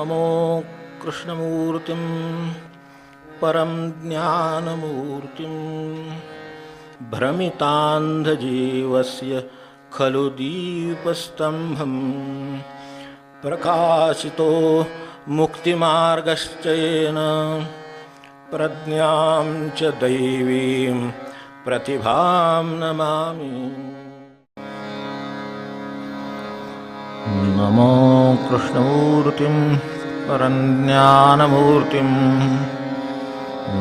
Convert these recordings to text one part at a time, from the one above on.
नमो कृष्णमूर्तिं परं ज्ञानमूर्तिं भ्रमितान्धजीवस्य खलु दीपस्तम्भं प्रकाशितो मुक्तिमार्गश्च येन प्रज्ञां च दैवीं प्रतिभां नमामि। नमो कृष्णमूर्तिं परं ज्ञानमूर्तिं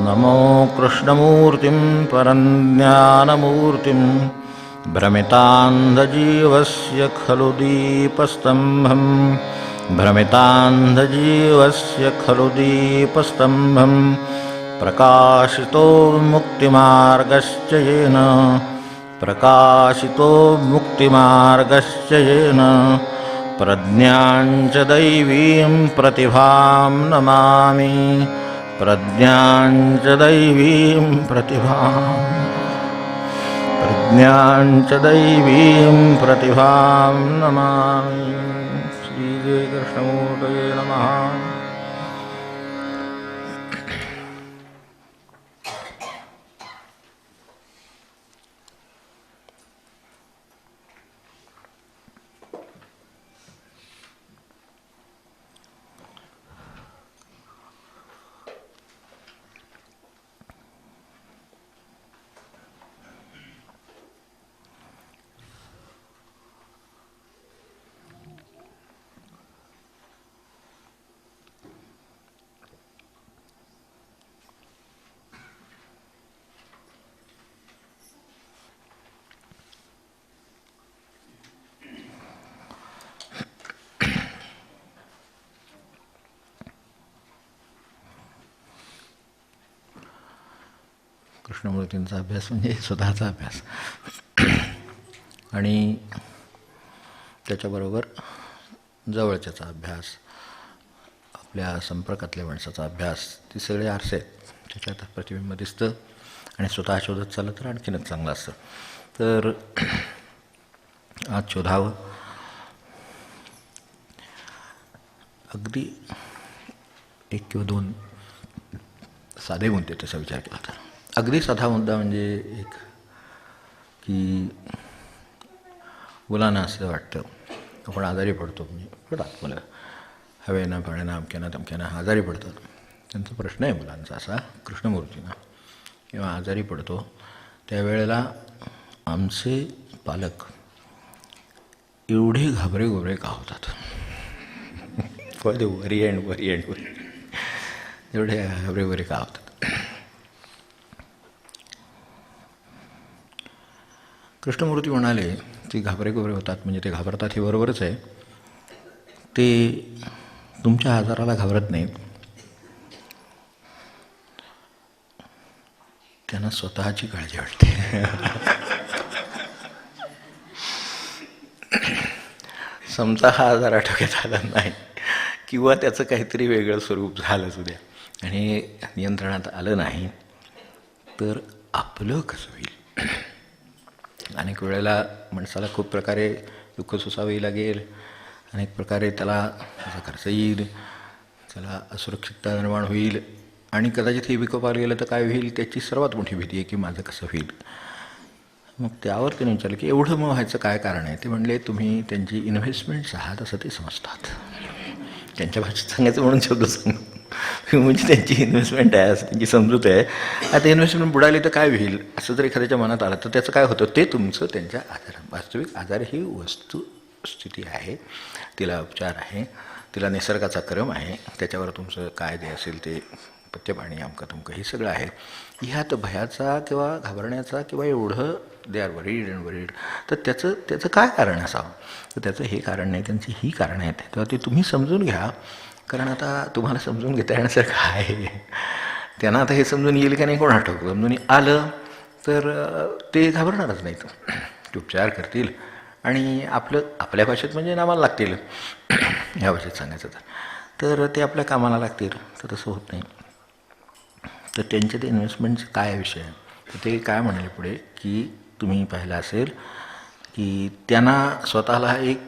नमो कृष्णमूर्तिं परं ज्ञानमूर्तिं भ्रमितान्धजीवस्य खलु दीपस्तम्भं भ्रमितान्धजीवस्य खलु दीपस्तम्भं प्रकाशितो मुक्तिमार्गश्च येन प्रकाशितो मुक्तिमार्गश्च येन प्रज्ञां च दैवीं प्रतिभां नमामि प्रज्ञां च दैवीं प्रतिभां प्रज्ञां च दैवीं प्रतिभां नमामि। श्रीकृष्णमूर्तये नमः। कृष्णमूर्तींचा अभ्यास म्हणजे स्वतःचा अभ्यास आणि त्याच्याबरोबर जवळच्याचा अभ्यास, आपल्या संपर्कातल्या माणसाचा अभ्यास, ते सगळे आरसे आहेत. त्याच्यात प्रतिबिंब दिसतं आणि स्वतः शोधत चाललं तर आणखीनच चांगलं असतं. तर आज शोधावं. अगदी एक किंवा दोन साधे मुद्दे त्याचा विचार केला तर अगदी साधा मुद्दा म्हणजे एक की मुलांना असं वाटतं आपण आजारी पडतो, म्हणजे पडतात मुलं हवेनं पाण्यानं अमक्यानं तमक्यानं आजारी पडतात. त्यांचा प्रश्न आहे मुलांचा असा कृष्णमूर्तींना, किंवा आजारी पडतो त्यावेळेला आमचे पालक एवढे घाबरे गोबरे का होतात? For the worry and worry and worry, एवढे घाबरे गोबरे का होतात? कृष्णमूर्ती म्हणाले ते घाबरे गोबरे होतात म्हणजे ते घाबरतात हे बरोबरच आहे. ते तुमच्या आजाराला घाबरत नाहीत, त्यांना स्वतःची काळजी वाटते. समजा हा आजार आटोक्यात आला नाही किंवा त्याचं काहीतरी वेगळं स्वरूप झालंच उद्या आणि नियंत्रणात आलं नाही तर आपलं कसं होईल? अनेक वेळेला माणसाला खूप प्रकारे दुःख सोसावी लागेल, अनेक प्रकारे त्याला त्याचा खर्च येईल, त्याला असुरक्षितता निर्माण होईल आणि कदाचित हे विकोपावर गेलं तर काय होईल त्याची सर्वात मोठी भीती आहे की माझं कसं होईल. मग त्यावर त्याने विचारलं की एवढं मग व्हायचं काय कारण आहे? ते म्हणले तुम्ही त्यांची इन्व्हेस्टमेंट्स आहात असं ते समजतात. त्यांच्या भाषेत सांगायचं म्हणून शब्द सांगू म्हणजे त्यांची इन्व्हेस्टमेंट आहे असं त्यांची समजूत आहे. आता इन्व्हेस्टमेंट बुडाली तर काय होईल असं जर एखाद्याच्या मनात आलं तर त्याचं काय होतं? ते तुमचं त्यांच्या आजार, वास्तविक आजार ही वस्तुस्थिती आहे, तिला उपचार आहे, तिला निसर्गाचा क्रम आहे, त्याच्यावर तुमचं काय जे असेल ते पथ्यपाणी अमकं तुमकं हे सगळं आहे. ह्यात भयाचा किंवा घाबरण्याचा किंवा एवढं they are worried and worried तर त्याचं काय कारण असावं? तर त्याचं हे कारण नाही, त्यांची ही कारणं आहेत. तेव्हा ते तुम्ही समजून घ्या, कारण आता तुम्हाला समजून घेता येण्यासारखं आहे. त्यांना आता हे समजून येईल का नाही कोण आठवतं? समजून आलं तर ते घाबरणारच नाहीत, ते उपचार करतील आणि आपल्या भाषेत म्हणजे नामाला लागतील, ह्या भाषेत सांगायचं तर ते आपल्या कामाला लागतील. तर तसं होत नाही. तर त्यांचे ते इन्व्हेस्टमेंटचे काय विषय आहे तर ते काय म्हणाले पुढे की तुम्ही पाहिलं असेल की त्यांना स्वतःला एक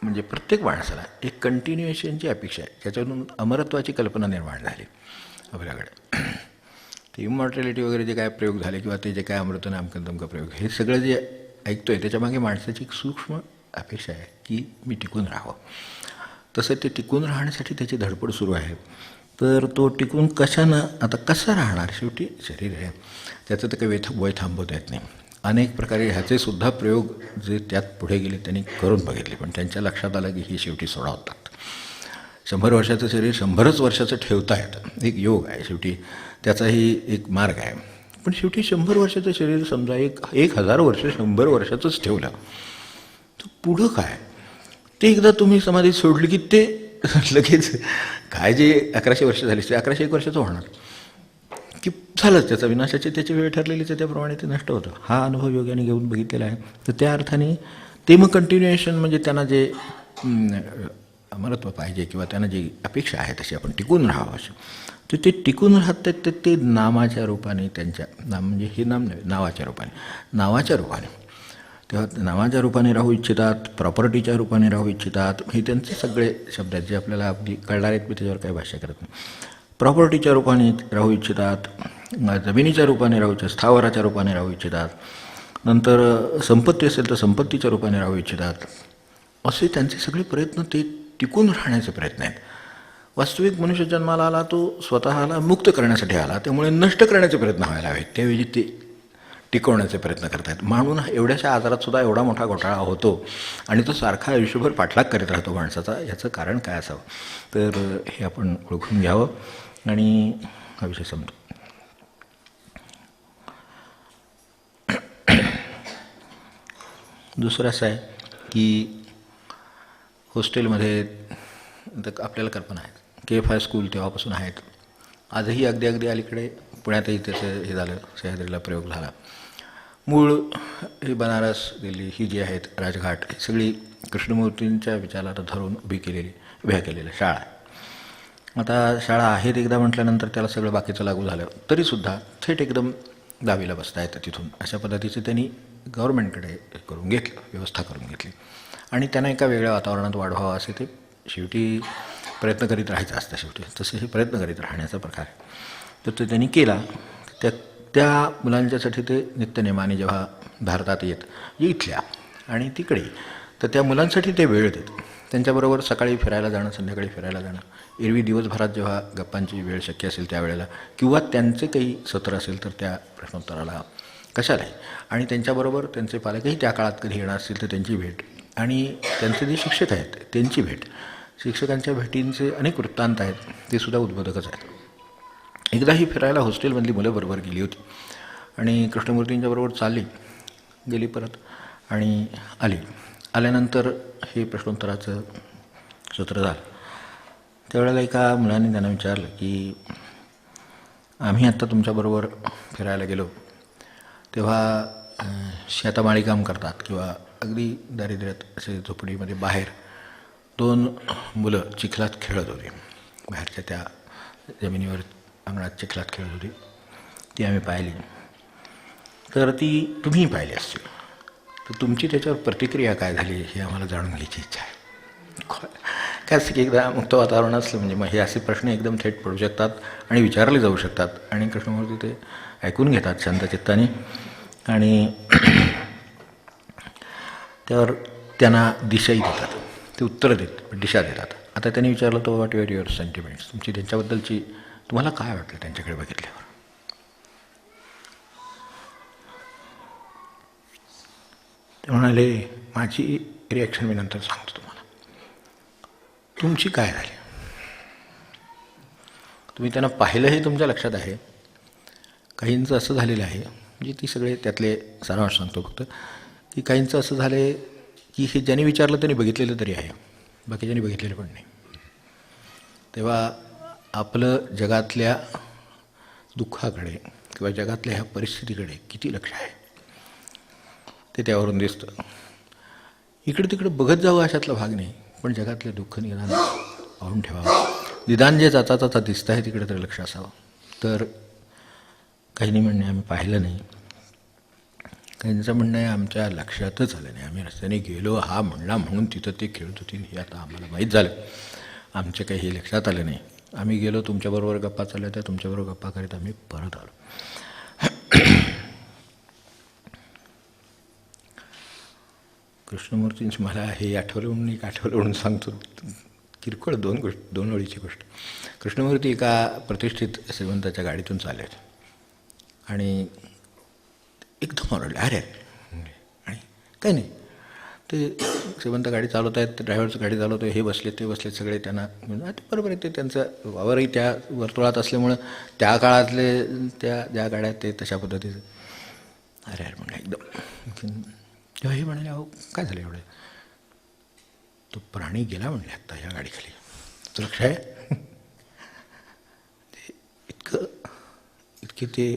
म्हणजे प्रत्येक माणसाला एक कंटिन्युएशनची अपेक्षा आहे, ज्याच्यातून अमरत्वाची कल्पना निर्माण झाली आपल्याकडे. ते इमॉर्टॅलिटी वगैरे जे काय प्रयोग झाले किंवा ते जे काय अमृत नामकं तमकं प्रयोग, हे सगळं जे ऐकतो आहे त्याच्यामागे माणसाची एक सूक्ष्म अपेक्षा आहे की मी टिकून राहावं. तसं ते टिकून राहण्यासाठी त्याची धडपड सुरू आहे. तर तो टिकून कशानं, आता कसं राहणार, शेवटी शरीर आहे त्याचं तर काही वय थांबवता येत नाही. अनेक प्रकारे ह्याचे सुद्धा प्रयोग जे त्यात पुढे गेले त्यांनी करून बघितले, पण त्यांच्या लक्षात आलं की हे शेवटी सोडावतात. 100 वर्षाचं शरीर 100च वर्षाचं ठेवता येतं, एक योग आहे शेवटी, त्याचाही एक मार्ग आहे. पण शेवटी 100 वर्षाचं शरीर समजा 1000 वर्ष 100 वर्षाचंच ठेवलं तर पुढं काय? ते एकदा तुम्ही समाधी सोडली की ते लगेच काय जे 1100 वर्ष झाली ते 1101 वर्षाचं होणार की झालंच, त्याचा विनाशाची त्याची वेळ ठरलेलीच आहे, त्याप्रमाणे ते नष्ट होतं. हा अनुभव योग्याने घेऊन बघितलेला आहे. तर त्या अर्थाने ते मग कंटिन्युएशन म्हणजे त्यांना जे अमरत्व पाहिजे किंवा त्यांना जी अपेक्षा आहे तशी आपण टिकून राहावं असं, तर ते टिकून राहतात ते नामाच्या रूपाने, त्यांच्या नाम म्हणजे हे नाम नव्हे, नावाच्या रूपाने तेव्हा नावाच्या रूपाने राहू इच्छितात, प्रॉपर्टीच्या रूपाने राहू इच्छितात. हे त्यांचे सगळे शब्द आहेत जे आपल्याला अगदी कळणार आहेत, मी त्याच्यावर काही भाष्य करत नाही. प्रॉपर्टीच्या रूपाने राहू इच्छितात, जमिनीच्या रूपाने राहू इच्छितात, स्थावराच्या रूपाने राहू इच्छितात, नंतर संपत्ती असेल तर संपत्तीच्या रूपाने राहू इच्छितात. असे त्यांचे सगळे प्रयत्न ते टिकून राहण्याचे प्रयत्न आहेत. वास्तविक मनुष्य जन्माला आला तो स्वतःला मुक्त करण्यासाठी आला, त्यामुळे नष्ट करण्याचे प्रयत्न व्हायला हवेत, त्याऐवजी ते टिकवण्याचे प्रयत्न करत आहेत. म्हणून एवढ्याशा आजारातसुद्धा एवढा मोठा घोटाळा होतो आणि तो सारखा आयुष्यभर पाठलाग करीत राहतो माणसाचा. याचं कारण काय असावं, तर हे आपण ओळखून घ्यावं आणि हा विषय समजतो. दुसरं असं आहे की हॉस्टेलमध्ये तर आपल्याला कल्पना आहे, KF हायस्कूल तेव्हापासून आहेत, आजही अगदी अलीकडे पुण्यातही त्याचं हे झालं, सह्याद्रीला प्रयोग झाला. मूळ ही बनारस, दिल्ली ही जी आहेत, राजघाट, ही सगळी कृष्णमूर्तींच्या विचाराला धरून उभ्या केलेल्या शाळा. आता शाळा आहेत एकदा म्हटल्यानंतर त्याला सगळं बाकीचं लागू झालं, तरीसुद्धा थेट एकदम 10वीला बसता येतं तिथून, अशा पद्धतीचं त्यांनी गव्हर्नमेंटकडे करून घेतलं, व्यवस्था करून घेतली आणि त्यांना एका वेगळ्या वातावरणात वाढवावं असे ते शेवटी प्रयत्न करीत राहायचं असतं. शेवटी तसे हे प्रयत्न करीत राहण्याचा प्रकार तर तो त्यांनी केला. त्या मुलांच्यासाठी ते नित्यनेमाने जेव्हा भारतात इथल्या आणि तिकडे, तर त्या मुलांसाठी ते वेळ देत, त्यांच्याबरोबर सकाळी फिरायला जाणं, संध्याकाळी फिरायला जाणं, एरवी दिवसभरात जेव्हा गप्पांची वेळ शक्य असेल त्यावेळेला किंवा त्यांचे काही सत्र असेल तर त्या प्रश्नोत्तराला कशालाही, आणि त्यांच्याबरोबर त्यांचे पालकही त्या काळात कधी येणार असतील तर त्यांची भेट आणि त्यांचे जे शिक्षक आहेत त्यांची भेट, शिक्षकांच्या भेटींचे अनेक वृत्तांत आहेत, ते सुद्धा उद्बोधकच आहेत. एकदा ही फिरायला हॉस्टेलमधली मुलं बरोबर गेली होती आणि कृष्णमूर्तींच्याबरोबर गेली परत आणि आल्यानंतर हे प्रश्नोत्तराचं सत्र झालं. त्यावेळेला एका मुलाने त्यांना विचारलं की आम्ही आत्ता तुमच्याबरोबर फिरायला गेलो तेव्हा शेतामाळी काम करतात किंवा अगदी दारिद्र्यात असे झोपडीमध्ये बाहेर 2 मुलं चिखलात खेळत होती, बाहेरच्या त्या जमिनीवर अंगणात चिखलात खेळत होती, ती आम्ही पाहिली. तर ती तुम्हीही पाहिली असतील, तर तुमची त्याच्यावर प्रतिक्रिया काय झाली हे आम्हाला जाणून घ्यायची इच्छा आहे. काय की एकदा मुक्त वातावरण असलं म्हणजे मग हे असे प्रश्न एकदम थेट पडू शकतात आणि विचारले जाऊ शकतात आणि कृष्णमूर्ती ते ऐकून घेतात शांत चित्ताने आणि त्यावर त्यांना दिशाही देतात, ते उत्तरं दिशा देतात. आता त्यांनी विचारलं तो व्हॉट युअर सेंटिमेंट्स, तुमची त्यांच्याबद्दलची, तुम्हाला काय वाटलं त्यांच्याकडे बघितल्यावर? ते म्हणाले माझी रिॲक्शन मी नंतर सांगतो तुम्हाला, तुमची काय झाली? तुम्ही त्यांना पाहिलं हे तुमच्या लक्षात आहे. काहींचं असं झालेलं आहे, म्हणजे ती सगळे त्यातले सारांश सांगतो फक्त, की काहींचं असं झालं आहे की हे ज्यांनी विचारलं त्यांनी बघितलेलं तरी आहे, बाकीच्यांनी बघितलेलं पण नाही. तेव्हा आपलं जगातल्या दुःखाकडे किंवा जगातल्या ह्या परिस्थितीकडे किती लक्ष आहे ते त्यावरून दिसतं. इकडे तिकडे बघत जावं अशातला भाग नाही, पण जगातले दुःख निदान पाहून ठेवावं. निदान जे जाता दिसतं आहे तिकडे तरी लक्ष असावं. तर काही नाही म्हणणे आम्ही पाहिलं नाही, त्यांचं म्हणणं आहे आमच्या लक्षातच आलं नाही, आम्ही रस्त्याने गेलो हा म्हणला म्हणून तिथं ते खेळत होती, हे आता आम्हाला माहीत झालं, आमच्या काही हे लक्षात आलं नाही. आम्ही गेलो, तुमच्याबरोबर गप्पा चालल्या त्या, तुमच्याबरोबर गप्पा करीत आम्ही परत आलो. कृष्णमूर्तींच मला हे आठवलं म्हणून एक आठवलं म्हणून सांगतो, किरकोळ दोन ओळीची गोष्ट. कृष्णमूर्ती एका प्रतिष्ठित श्रीमंताच्या गाडीतून चालले आणि एकदम ओरडले, अरे आणि काही नाही, ते श्रीमंत गाडी चालवत आहेत, ते ड्रायव्हरचं गाडी चालवतो आहे, हे बसले ते बसले सगळे, त्यांना ते बरोबर आहे, ते त्यांचं वावरही त्या वर्तुळात असल्यामुळं त्या काळातले त्या ज्या गाड्या ते तशा पद्धतीचं. अरे अरे म्हणलं एकदम. तेव्हा हे म्हणाले, अहो काय झालं एवढं, तो प्राणी गेला म्हणले आत्ता ह्या गाडीखाली, तो लक्ष आहे. ते इतके ते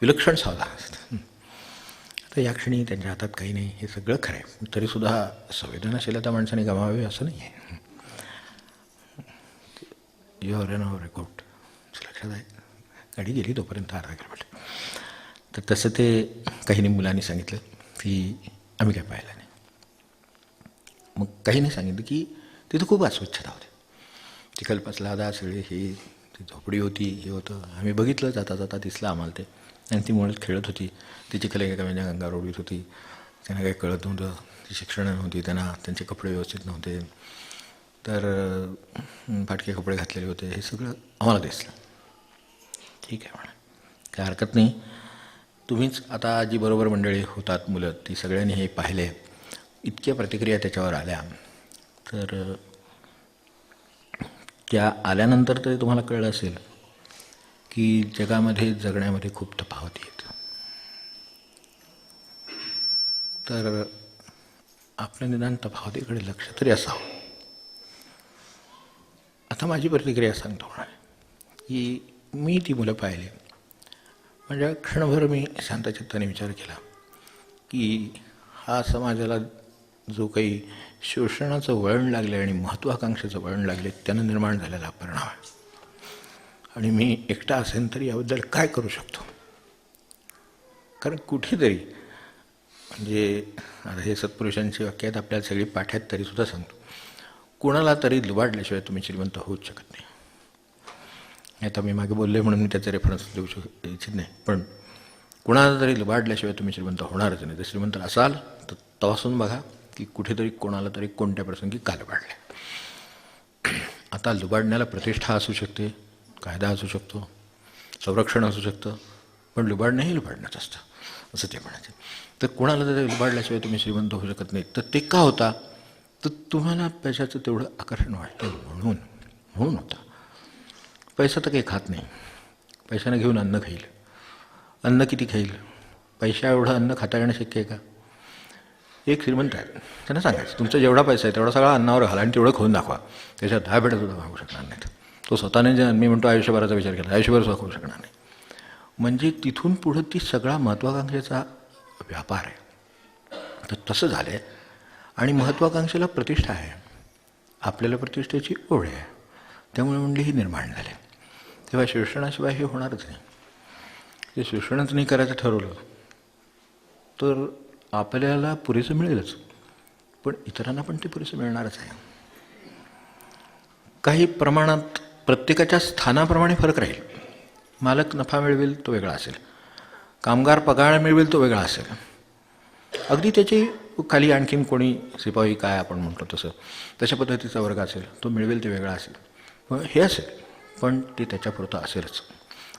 विलक्षण सावधान असतं. आता या क्षणी त्यांच्या हातात काही नाही, हे सगळं खरं आहे, तरीसुद्धा संवेदनाशीलता माणसाने गमावावी असं नाही आहे. युअर एन ऑवर रेकॉर्ड लक्षात आहे, गाडी गेली तोपर्यंत अर्धा किलोमीटर. तर तसं ते काही मुलांनी सांगितलं की आम्ही काय पाहिलं नाही. मग काहींनी सांगितलं की तिथं खूप अस्वच्छता होती, चिखल पसलादा सगळे, ही ती झोपडी होती, हे होतं, आम्ही बघितलं, जाता जाता दिसलं आम्हाला ते. आणि ती मुळात खेळत होती, ती चिखल एका म्हणजे गंगा रोडीत होती, त्यांना काही कळत नव्हतं, ती शिक्षणं नव्हती त्यांना, त्यांचे कपडे व्यवस्थित नव्हते, तर फाटके कपडे घातलेले होते, हे सगळं आम्हाला दिसलं. ठीक आहे म्हणा, काय हरकत नाही, तुम्हीच आता जी बरोबर मंडळी होतात मुलं, ती सगळ्यांनी हे पाहिले, इतक्या प्रतिक्रिया त्याच्यावर आल्या, तर त्या आल्यानंतर तरी तुम्हाला कळलं असेल की जगामध्ये जगण्यामध्ये खूप तफावती आहेत. तर आपलं निदान तफावतीकडे लक्ष तरी असावं. आता माझी प्रतिक्रिया सांगतो म्हणा की मी ती मुलं पाहिली, म्हणजे क्षणभर मी शांतचित्ताने विचार केला की हा समाजाला जो काही शोषणाचं वळण लागले आणि महत्त्वाकांक्षेचं वळण लागले त्यानं निर्माण झालेला परिणाम आहे, आणि मी एकटा असेन तरी याबद्दल काय करू शकतो. कारण कुठेतरी म्हणजे आता हे सत्पुरुषांची वाक्य आहेत, आपल्याला सगळी पाठ आहेत तरीसुद्धा सांगतो, कुणाला तरी लुबाडल्याशिवाय तुम्ही श्रीमंत होऊच शकत नाही. आता मी मागे बोलले म्हणून मी त्याचा रेफरन्स देऊ इच्छित नाही, पण कुणाला तरी लुबाडल्याशिवाय तुम्ही श्रीमंत होणारच नाही. तर श्रीमंत असाल तर तपासून बघा की कुठेतरी कोणाला तरी कोणत्या प्रसंगी का लुबाडले. आता लुबाडण्याला प्रतिष्ठा असू शकते, कायदा असू शकतो, संरक्षण असू शकतं, पण लुबाडणं हे लुबाडणंच असतं असं ते म्हणायचे. तर कोणाला तरी लुबाडल्याशिवाय तुम्ही श्रीमंत होऊ शकत नाही. तर ते का होता, तर तुम्हाला पैशाचं तेवढं आकर्षण वाटतं म्हणून होता. पैसा तर काही खात नाही, पैशानं घेऊन अन्न खाईल, अन्न किती खाईल, पैशा एवढं अन्न खाता येणं शक्य आहे का. एक श्रीमंत आहे, त्यांना सांगायचं तुमचा जेवढा पैसा आहे तेवढा सगळा अन्नावर घाला आणि तेवढं खाऊन दाखवा, त्याच्यात 10 पेट्या सुद्धा खाऊ शकणार नाहीत. तो स्वतःने जे मी म्हणतो आयुष्यभराचा विचार केला, आयुष्यभर सुद्धा खाऊ शकणार नाही. म्हणजे तिथून पुढं ती सगळा महत्त्वाकांक्षेचा व्यापार आहे. तर तसं झालं आहे, आणि महत्त्वाकांक्षेला प्रतिष्ठा आहे, आपल्याला प्रतिष्ठेची ओढ आहे, त्यामुळे म्हणजे ही निर्माण झाले. तेव्हा शोषणाशिवाय हे होणारच नाही. ते शोषणच नाही करायचं ठरवलं तर आपल्याला पुरेसं मिळेलच, पण इतरांना पण ते पुरेसं मिळणारच आहे. काही प्रमाणात प्रत्येकाच्या स्थानाप्रमाणे फरक राहील. मालक नफा मिळवेल तो वेगळा असेल, कामगार पगार मिळवेल तो वेगळा असेल, अगदी त्याची खाली आणखीन कोणी शिपाई काय आपण म्हणतो तशा पद्धतीचा वर्ग असेल, तो मिळवेल ते वेगळा असेल, पण हे असेल, पण ते त्याच्यापुरतं असेलच.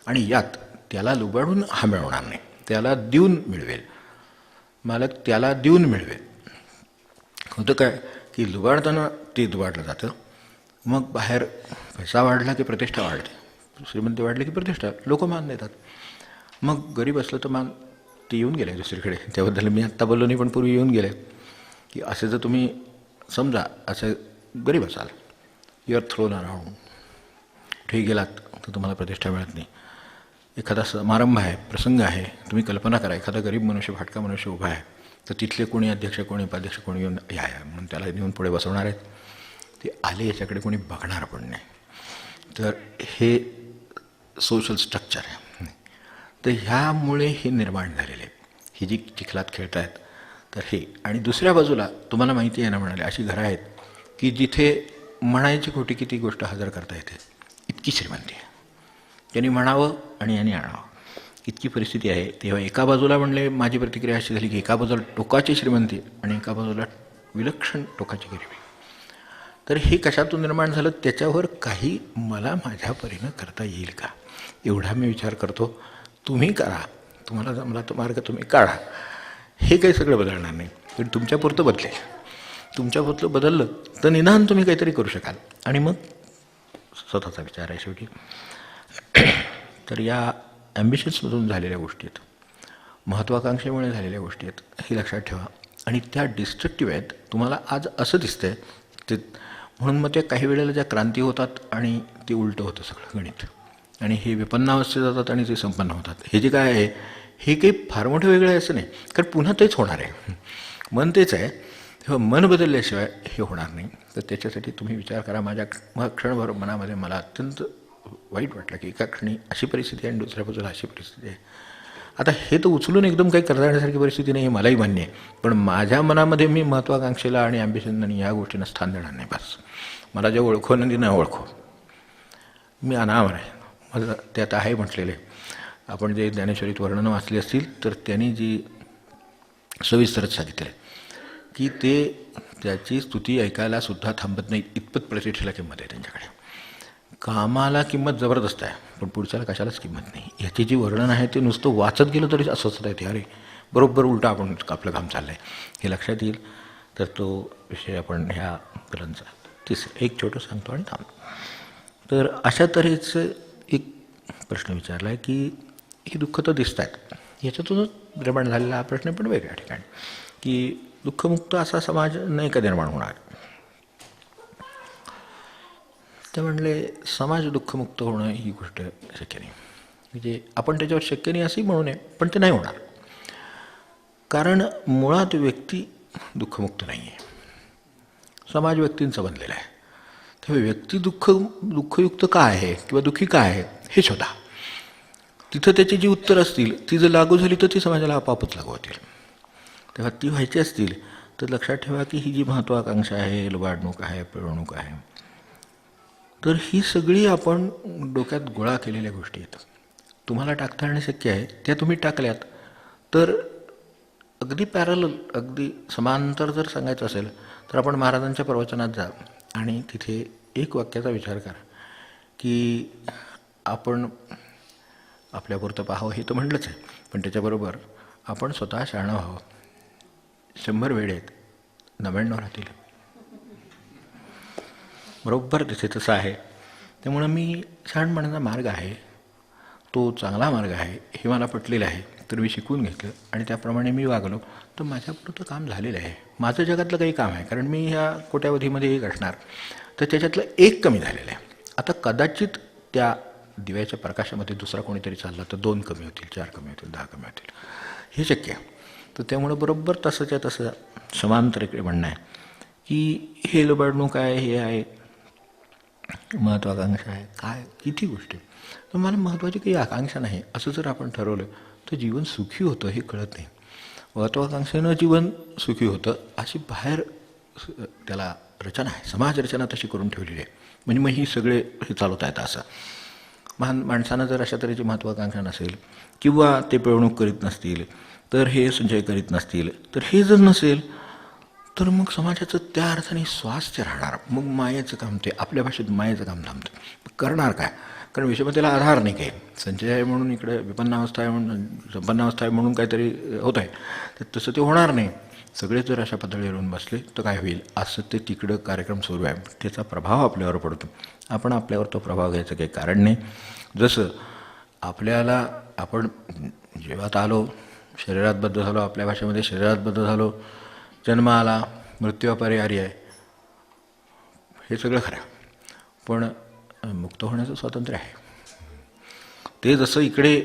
आणि यात त्याला लुबाडून हा मिळवणार नाही, त्याला देऊन मिळवेल, मालक त्याला देऊन मिळवेल. होतं काय की लुबाडताना ते लुबाडलं जातं, मग बाहेर पैसा वाढला की प्रतिष्ठा वाढते, श्रीमंती वाढली की प्रतिष्ठा, लोक मान देतात. मग गरीब असलं तर मान ते येऊन गेले दुसरीकडे. त्याबद्दल मी आत्ता बोललो नाही, पण पूर्वी येऊन गेले की असे जर तुम्ही समजा असं गरीब असाल, यू आर थ्रोन अराउंड, कुठेही गेलात तर तुम्हाला प्रतिष्ठा मिळत नाही. एखादा समारंभ आहे, प्रसंग आहे, तुम्ही कल्पना करा एखादा गरीब मनुष्य, फाटका मनुष्य उभा आहे, तर तिथले कोणी अध्यक्ष कोणी उपाध्यक्ष कोणी येऊन या म्हणून त्याला नेऊन पुढे बसवणार आहेत. ते आले याच्याकडे कोणी बघणार पण नाही. तर हे सोशल स्ट्रक्चर आहे. तर ह्यामुळे हे निर्माण झालेले आहे. ही जी चिखलात खेळत आहेत, तर हे. आणि दुसऱ्या बाजूला तुम्हाला माहिती आहे ना, म्हणाले अशी घरं आहेत की जिथे म्हणायची खोटी किती गोष्ट हजर करता येते, इतकी श्रीमंती आहे. त्यांनी म्हणावं आणि यांनी आणावं इतकी परिस्थिती आहे. तेव्हा एका बाजूला म्हणले माझी प्रतिक्रिया अशी झाली की एका बाजूला टोकाची श्रीमंती आणि एका बाजूला विलक्षण टोकाची गरिबी. तर हे कशातून निर्माण झालं, त्याच्यावर काही मला माझ्या परीनं करता येईल का, एवढा मी विचार करतो. तुम्ही करा, तुम्हाला जमला तो मार्ग तुम्ही काढा. हे काही सगळं बदलणार नाही, पण तुमच्यापुरतं बदलेल. तुमच्यापुरतं बदललं तर निदान तुम्ही काहीतरी करू शकाल. आणि मग स्वतःचा विचार आहे शेवटी. तर या ॲम्बिशन्समधून झालेल्या गोष्टी आहेत, महत्त्वाकांक्षेमुळे झालेल्या गोष्टी आहेत, हे लक्षात ठेवा. आणि त्या डिस्ट्रक्टिव्ह आहेत. तुम्हाला आज असं दिसतंय ते, म्हणून मग त्या काही वेळेला ज्या क्रांती होतात आणि ते उलटं होतं सगळं गणित, आणि हे विपन्नावस्थेत जातात आणि ते संपन्न होतात. हे जे काय आहे हे काही फार मोठं वेगळं आहे असं नाही, कारण पुन्हा तेच होणार आहे. मन तेच आहे, तेव्हा मन बदलल्याशिवाय हे होणार नाही. तर त्याच्यासाठी तुम्ही विचार करा. माझ्या क्षणभर मनामध्ये मला अत्यंत वाईट वाटलं की एका क्षणी अशी परिस्थिती आहे आणि दुसऱ्या बाजूला अशी परिस्थिती आहे. आता हे तर उचलून एकदम काही करता येण्यासारखी परिस्थिती नाही, हे मलाही मान्य आहे. पण माझ्या मनामध्ये मी महत्त्वाकांक्षेला आणि ॲम्बिशन आणि या गोष्टींना स्थान देणार नाही. बस मला जे ओळखो आणि न ओळखो, मी अनावर आहे. माझं त्यात आहे म्हटलेलं आहे. आपण जे ज्ञानेश्वरीत वर्णनं वाचली असतील तर त्यांनी जी सविस्तरच सांगितलं की ते त्याची स्तुती ऐकायला सुद्धा थांबत नाही, इतपत प्रतिष्ठेला किंमत आहे त्यांच्याकडे. कामाला किंमत जबरदस्त आहे, पण पुढच्याला कशालाच किंमत नाही. याची जी वर्णन आहे ते नुसतं वाचत गेलं तरी अस्वस्थता येते. अरे बरोबर उलटं आपण आपलं काम चाललं आहे हे लक्षात येईल. तर तो विषय आपण ह्या कलांचा एक छोटं सांगतो आणि थांबतो. तर अशा तऱ्हेचं एक प्रश्न विचारला आहे की ही दुःख तर दिसत आहेत, याच्यातूनच निर्माण झालेला हा प्रश्न पण वेगळ्या ठिकाणी की दुःखमुक्त असा समाज नाही का निर्माण होणार. ते म्हणले समाज दुःखमुक्त होणं ही गोष्ट शक्य नाही. म्हणजे आपण त्याच्यावर शक्य नाही असंही म्हणू नये, पण ते नाही होणार. कारण मुळात व्यक्ती दुःखमुक्त नाही आहे, समाज व्यक्तींचा बनलेला आहे. तेव्हा व्यक्ती दुःखयुक्त का आहे किंवा दुःखी का आहे हे शोधा. तिथं त्याची जी उत्तर असतील ती जर लागू झाली तर ती समाजाला आपोआपच लागू होतील. तेव्हा ती व्हायची असतील तर लक्षात ठेवा की ही जी महत्त्वाकांक्षा आहे, लुबाडणूक आहे, पिळवणूक आहे, तर ही सगळी आपण डोक्यात गोळा केलेल्या गोष्टी आहेत. तुम्हाला टाकता येणं शक्य आहे, त्या तुम्ही टाकल्यात तर अगदी पॅरलल, अगदी समांतर जर सांगायचं असेल तर आपण महाराजांच्या प्रवचनात जा आणि तिथे एक वाक्याचा विचार करा की आपण आपल्यापुरतं पाहावं हे तर म्हटलंच आहे, पण त्याच्याबरोबर आपण स्वतः शहाणं व्हावं. 100 वेळ आहेत, 99 राहतील. बरोबर तिथे तसं आहे. त्यामुळं मी शहाणपणाचा मार्ग आहे, तो चांगला मार्ग आहे हे मला पटलेलं आहे. तर मी शिकून घेतलं आणि त्याप्रमाणे मी वागलो तर माझ्यापुरतं काम झालेलं आहे. माझं जगातलं काही काम आहे, कारण मी ह्या कोट्यावधीमध्ये एक असणार, तर त्याच्यातलं एक कमी झालेलं आहे. आता कदाचित त्या दिव्याच्या प्रकाशामध्ये दुसरा कोणीतरी चालला तर 2 कमी होतील, 4 कमी होतील, 10 कमी होतील, हे शक्य आहे. तर त्यामुळं बरोबर तसंच्या तसं समांतर इकडे म्हणणं आहे की हे लुबाडणूक आहे, हे आहे, महत्त्वाकांक्षा आहे, काय किती गोष्टी. तर मला महत्त्वाची काही आकांक्षा नाही असं जर आपण ठरवलं तर जीवन सुखी होतं हे कळत नाही. महत्त्वाकांक्षेनं जीवन सुखी होतं अशी बाहेर त्याला रचना आहे, समाज रचना तशी करून ठेवलेली आहे. म्हणजे मग ही सगळे हे चालवता येतं असं. माणसानं जर अशा तऱ्हेची महत्त्वाकांक्षा नसेल किंवा ते पिळवणूक करीत नसतील, तर हे संचय करीत नसतील, तर हे जर नसेल तर मग समाजाचं त्या अर्थाने स्वास्थ्य राहणार. मग मायेचं काम, ते आपल्या भाषेत मायेचं काम थांबतं. करणार काय, कारण विषमतेला आधार नाही काही. संचय आहे म्हणून इकडे विपन्नावस्था आहे म्हणून, संपन्नावस्था आहे म्हणून काहीतरी होत आहे, तर तसं ते होणार नाही. सगळे जर अशा पातळीवर येऊन बसले तर काय होईल, असं ते तिकडं कार्यक्रम सुरू आहे. त्याचा प्रभाव आपल्यावर पडतो. आपण आपल्यावर तो प्रभाव घ्यायचं काही कारण नाही. जसं आपल्याला आपण जेव्हात आलो, शरीरात बद्ध झालो, आपल्या भाषेमध्ये शरीरात बद्ध झालो, जन्म आला, मृत्यू अपरिहार्य आहे, हे सगळं खरं, पण मुक्त होण्याचं स्वातंत्र्य आहे. ते जसं इकडे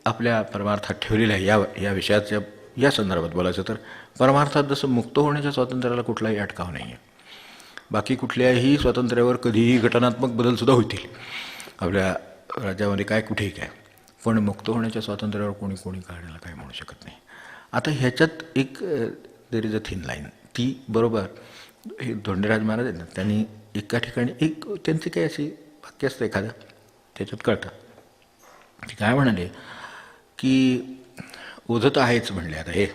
आपल्या परमार्थात ठेवलेलं आहे, या विषयाच्या या संदर्भात बोलायचं तर परमार्थात जसं मुक्त होण्याच्या स्वातंत्र्याला कुठलाही अटकाव नाही आहे. बाकी कुठल्याही स्वातंत्र्यावर कधीही घटनात्मक बदलसुद्धा होतील आपल्या राज्यामध्ये, काय कुठेही काय, पण मुक्त होण्याच्या स्वातंत्र्यावर कोणी काढण्याला काय म्हणू शकत नाही. आता ह्याच्यात एक there is a thin line. ती बरोबर हे धोंडेराज महाराज आहेत ना, त्यांनी एका ठिकाणी एक त्यांची काही अशी वाक्य असतं एखादं, त्याच्यात कळतं. ते काय म्हणाले की ओझं तर आहेच म्हणले, आता हे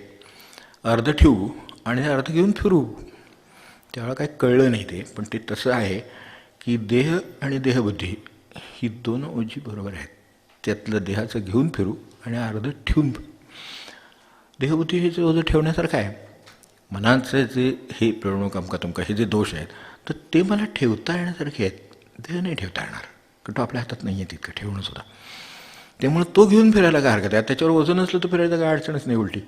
अर्ध ठेवू आणि हे अर्ध घेऊन फिरू. त्यावेळेला काही कळलं नाही ते, पण ते तसं आहे की देह आणि देहबुद्धी ही दोन ओझी बरोबर आहेत. त्यातलं देहाचं घेऊन फिरू आणि अर्ध ठेवून फिरू. देहबुद्धी हे जे ओझं ठेवण्यासारखं आहे. मनाचे जे हे प्रणव अमका हे जे दोष आहेत, तर ते मला ठेवता येण्यासारखे आहेत. देह नाही ठेवता येणार, कारण तो आपल्या हातात नाही आहे तितकं ठेवणं सुद्धा. त्यामुळे तो घेऊन फिरायला काय हरकत आहे. त्याच्यावर वजन असलं तर फिरायचं काय अडचणच नाही उलटी.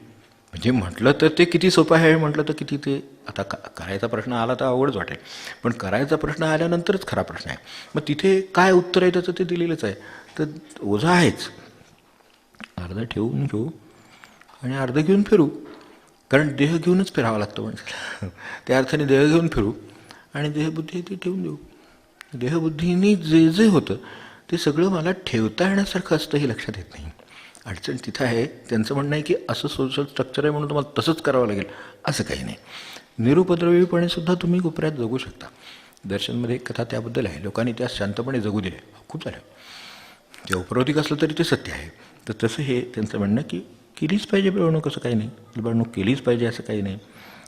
म्हणजे म्हटलं तर ते किती सोपं आहे, म्हटलं तर किती ते आता करायचा प्रश्न आला तर अवघडच वाटेल, पण करायचा प्रश्न आल्यानंतरच खरा प्रश्न आहे. मग तिथे काय उत्तर आहे त्याचं ते दिलेलंच आहे. तर ओझं आहेच, अर्ध ठेवून घेऊ आणि अर्ध घेऊन फिरू, कारण देह घेऊनच फिरावं लागतं म्हणजे त्या अर्थाने देह घेऊन फिरू आणि देहबुद्धी ती ठेवून देऊ. देहबुद्धीनी जे जे होतं ते सगळं मला ठेवता येण्यासारखं असतं हे लक्षात येत नाही. अडचण तिथं आहे. त्यांचं म्हणणं आहे की असं सोशल स्ट्रक्चर आहे म्हणून तुम्हाला तसंच करावं लागेल, असं काही नाही. निरुपद्रवीपणे सुद्धा तुम्ही कोपऱ्यात जगू शकता. दर्शनमध्ये एक कथा त्याबद्दल आहे. लोकांनी त्या शांतपणे जगू दिले, खूप झालं. ते औपरोधिक असलं तरी ते सत्य आहे. तर तसं हे त्यांचं म्हणणं की केलीच पाहिजे मिळवणूक, असं काही नाही. मिळवणूक केलीच पाहिजे असं काही नाही.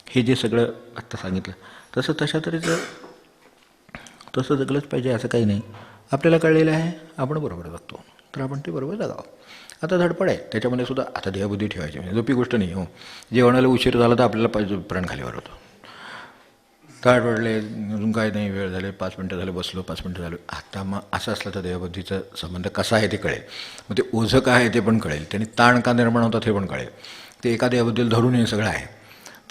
हे जे सगळं आत्ता सांगितलं तसं तशा तऱ्हेचं तसं जगलंच पाहिजे असं काही नाही. आपल्याला कळलेलं आहे, आपण बरोबर जगतो, तर आपण ते बरोबर जगावं. आता धडपड आहे त्याच्यामध्ये सुद्धा. आता देहबुद्धी ठेवायची म्हणजे सोपी गोष्ट नाही हो. जेवणाला उशीर झाला तर आपल्याला पाहिजे प्राण खालीवर होतो. ताट पडले, अजून काय नाही, वेळ झाले, 5 मिनटं झाले, बसलो, 5 मिनटं झालं. आता मग असं असलं तर देहबुद्धीचा संबंध कसा आहे ते कळेल. मग ते ओझं काय आहे ते पण कळेल. त्यांनी ताण का निर्माण होतात हे पण कळेल. ते एका देहाबद्दल धरून हे सगळं आहे.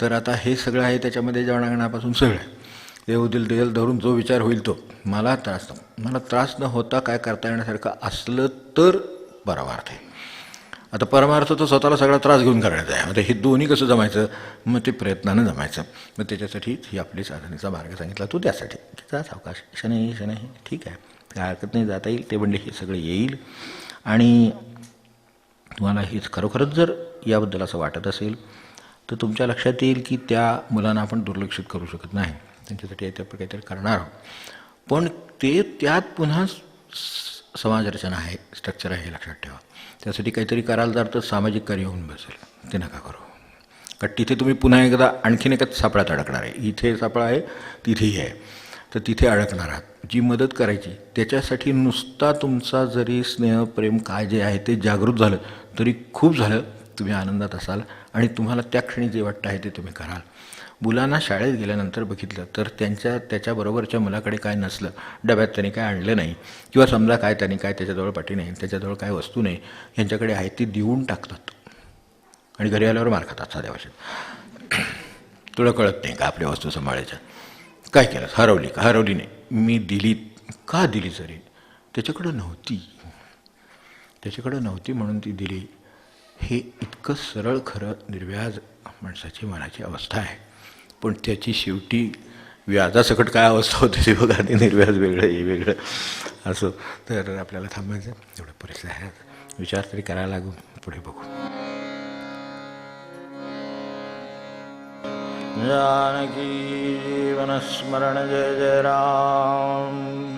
तर आता हे सगळं आहे त्याच्यामध्ये जेवणापासून सगळं आहे. देहबुद्धीला देहाला धरून जो विचार होईल तो मला त्रास न होता काय करता येण्यासारखं असलं तर परमार्थ आहे. आता परमार्थ तो स्वतःला सगळा त्रास घेऊन करायचा आहे. आता हे दोन्ही कसं जमायचं, मग ते प्रयत्नानं जमायचं. मग त्याच्यासाठी ही आपली साधनेचा मार्ग सांगितला तो त्यासाठी की जा सावकाश, शनै शनै, ठीक आहे, काय हरकत नाही, जाता येईल. ते म्हणले हे सगळं येईल. आणि तुम्हाला हेच खरोखरच जर याबद्दल असं वाटत असेल तर तुमच्या लक्षात येईल की त्या मुलांना आपण दुर्लक्षित करू शकत नाही. त्यांच्यासाठी आपण काहीतरी करणार आहोत. पण ते त्यात पुन्हा समाजरचना आहे, स्ट्रक्चर आहे, हे लक्षात ठेवा. त्यासाठी काहीतरी कराल तर सामाजिक कार्य होऊन बसेल, ते नका करू. कारण तिथे तुम्ही पुन्हा एकदा आणखीन एकाच सापळ्यात अडकणार आहे. इथे सापळा आहे, तिथेही आहे, तर तिथे अडकणार आहात. जी मदत करायची त्याच्यासाठी नुसता तुमचा जरी स्नेह प्रेम काय जे आहे ते जागृत झालं तरी खूप झालं. तुम्ही आनंदात असाल आणि तुम्हाला त्या क्षणी जे वाटतं आहे ते तुम्ही कराल. मुलांना शाळेत गेल्यानंतर बघितलं तर त्याच्याबरोबरच्या मुलाकडे काय नसलं, डब्यात त्यांनी काय आणलं नाही, किंवा समजा काय त्यांनी काय त्याच्याजवळ पाठी नाही, त्याच्याजवळ काय वस्तू नाही, यांच्याकडे आहे ती देऊन टाकतात आणि घरी आल्यावर मार खातात साध्या भाषेत. तुला कळत नाही का आपल्या वस्तू सांभाळायच्या? काय केलं, हरवली का? हरवली नाही, मी दिली का? दिली जरी त्याच्याकडं नव्हती म्हणून ती दिली. हे इतकं सरळ खरं निर्व्याज माणसाची मनाची अवस्था आहे. पण त्याची शेवटी व्याजासकट काय अवस्था होते ते बघा. ते निर्व्याज वेगळं, हे वेगळं असं. तर आपल्याला थांबायचं, एवढं पुरेसं आहे. विचार तरी करायला लागू, पुढे बघू. जानकी जीवन स्मरण जय जय राम.